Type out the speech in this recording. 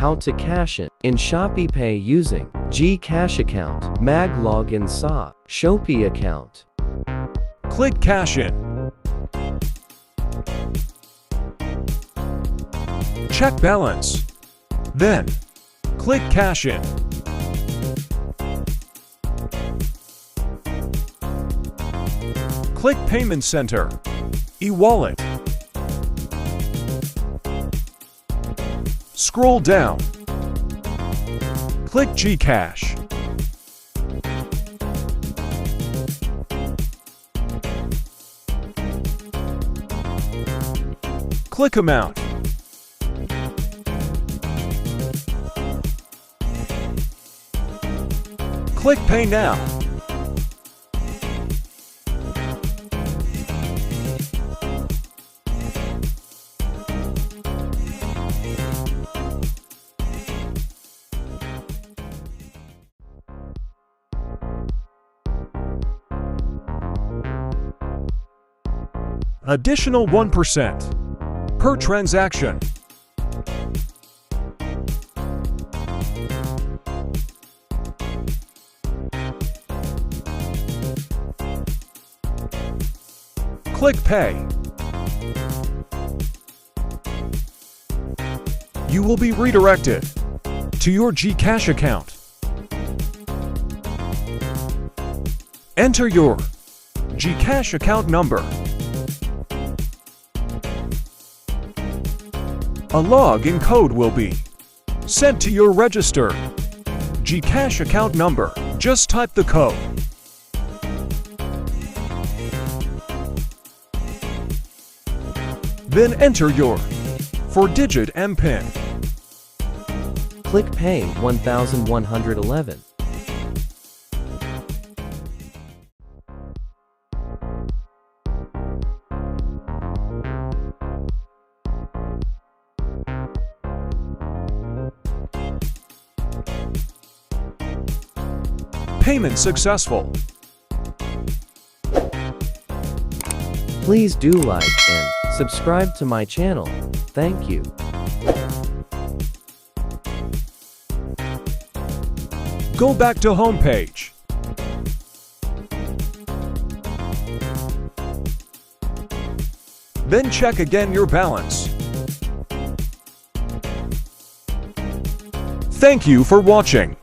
How to cash in Shopeepay using Gcash account, maglagay sa Shopee account. Click Cash In. Check balance. Then, click Cash In. Click Payment Center, e-wallet. Scroll down. Click Gcash. Click Amount. Click Pay Now. Additional 1% per transaction. Click Pay. You will be redirected to your Gcash account. Enter your Gcash account number. A login code will be sent to your registered Gcash account number. Just type the code. Then enter your 4-digit MPIN. Click Pay 1111. Payment successful. Please do like and subscribe to my channel. Thank you. Go back to home page. Then check again your balance. Thank you for watching.